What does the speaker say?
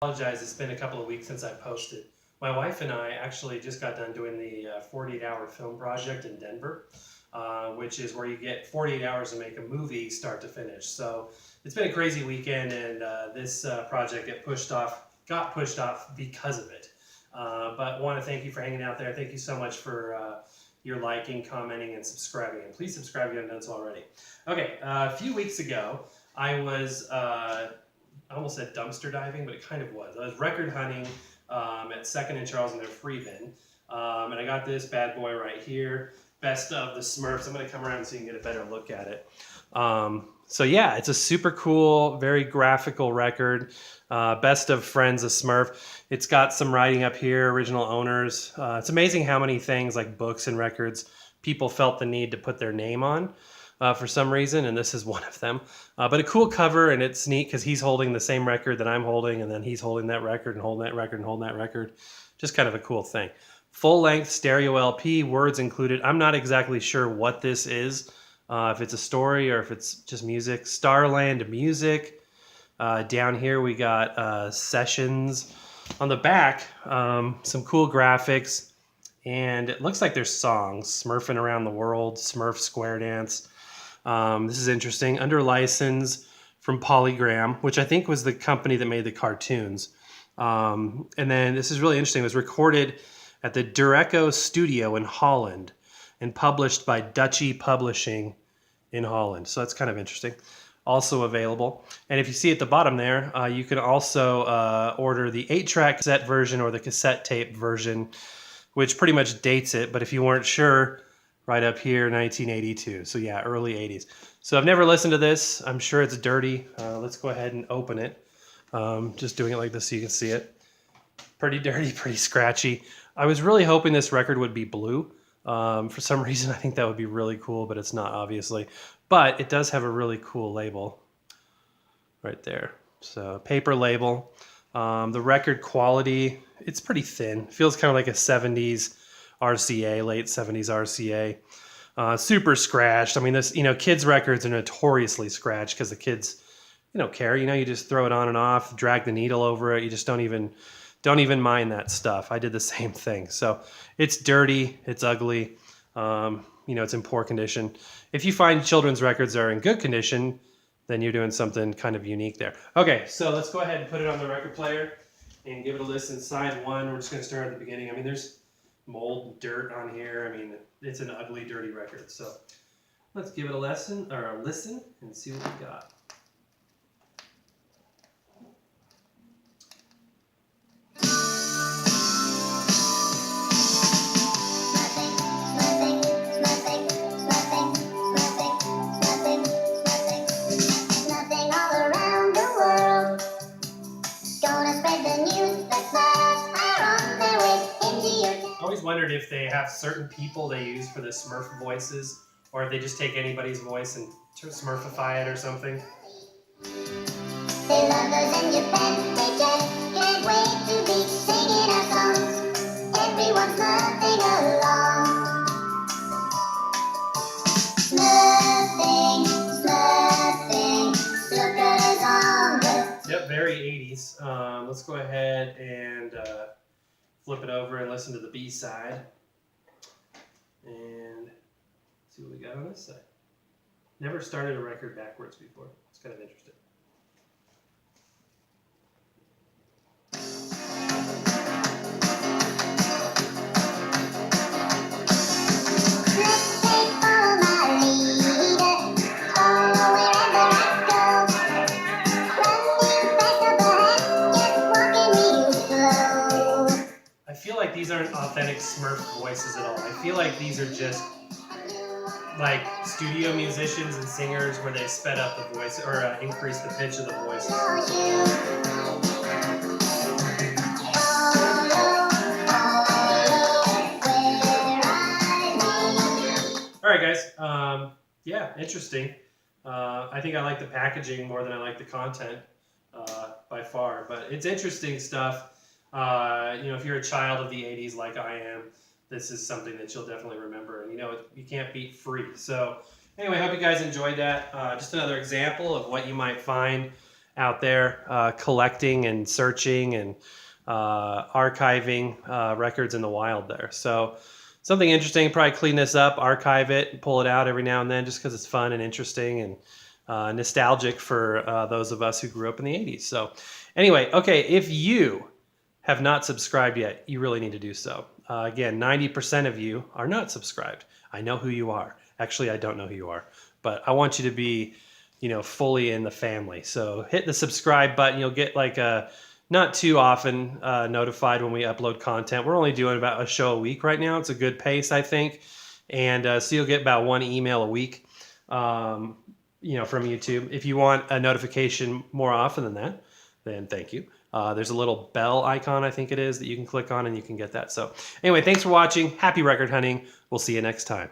Apologize, it's been a couple of weeks since I posted. My wife and I actually just got done doing the 48-hour film project in Denver, which is where you get 48 hours to make a movie start to finish. So it's been a crazy weekend, and this project got pushed off because of it. But I want to thank you for hanging out there. Thank you so much for your liking, commenting, and subscribing. And please subscribe if you haven't done so already. Okay, a few weeks ago, I was I almost said dumpster diving, but it kind of was. I was record hunting at 2nd and Charles in their free bin. And I got this bad boy right here, Best of the Smurfs. I'm going to come around so you can get a better look at it. So yeah, it's a super cool, very graphical record. Best of Friends of Smurf. It's got some writing up here, original owners. It's amazing how many things like books and records people felt the need to put their name on. For some reason, and this is one of them. But a cool cover, and it's neat because he's holding the same record that I'm holding, and then he's holding that record and holding that record and holding that record. Just kind of a cool thing. Full-length stereo LP, words included. I'm not exactly sure what this is, if it's a story or if it's just music. Starland Music. Down here we got sessions. On the back, some cool graphics, and it looks like there's songs. Smurfing Around the World, Smurf Square Dance. This is interesting. Under license from Polygram, which I think was the company that made the cartoons. And then this is really interesting. It was recorded at the Dureco Studio in Holland and published by Dutchy Publishing in Holland. So that's kind of interesting. Also available. And if you see at the bottom there, you can also order the 8-track cassette version or the cassette tape version, which pretty much dates it. But if you weren't sure, right up here, 1982. So yeah, early 80s. So I've never listened to this. I'm sure it's dirty. Let's go ahead and open it. Just doing it like this so you can see it. Pretty dirty, pretty scratchy. I was really hoping this record would be blue. For some reason, I think that would be really cool, but it's not, obviously. But it does have a really cool label right there. So paper label. The record quality, it's pretty thin. Feels kind of like a 70s RCA, late 70s RCA. Super scratched. I mean, this, kids' records are notoriously scratched because the kids, don't care. You just throw it on and off, drag the needle over it. You just don't even mind that stuff. I did the same thing. So it's dirty. It's ugly. It's in poor condition. If you find children's records are in good condition, then you're doing something kind of unique there. Okay, so let's go ahead and put it on the record player and give it a listen. Side one, we're just going to start at the beginning. I mean, there's mold and dirt on here. I mean, it's an ugly, dirty record. So let's give it a listen and see what we got. Wondered if they have certain people they use for the Smurf voices, or if they just take anybody's voice and Smurfify it or something. They love us in Japan, they just can't wait to be singing our songs. Everyone's laughing along. Smurfing, Smurfing, look at us on the... Yep, very 80s. Let's go ahead and flip it over and listen to the B side and see what we got on this side. Never started a record backwards before. It's kind of interesting. I feel like these aren't authentic Smurf voices at all. I feel like these are just like studio musicians and singers where they sped up the voice or increased the pitch of the voices. All right, guys. Yeah, interesting. I think I like the packaging more than I like the content by far, but it's interesting stuff. If you're a child of the 80s like I am, this is something that you'll definitely remember. And you can't beat free. So anyway, I hope you guys enjoyed that. Just another example of what you might find out there collecting and searching and archiving records in the wild there. So something interesting, probably clean this up, archive it, pull it out every now and then just because it's fun and interesting and nostalgic for those of us who grew up in the 80s. So anyway, okay, if you have not subscribed yet, you really need to do so. Again, 90% of you are not subscribed. I know who you are. Actually, I don't know who you are, but I want you to be, fully in the family. So hit the subscribe button. You'll get like a not too often notified when we upload content. We're only doing about a show a week right now. It's a good pace, I think. And so you'll get about one email a week, from YouTube. If you want a notification more often than that, then thank you. There's a little bell icon, I think it is, that you can click on and you can get that. So anyway, thanks for watching. Happy record hunting. We'll see you next time.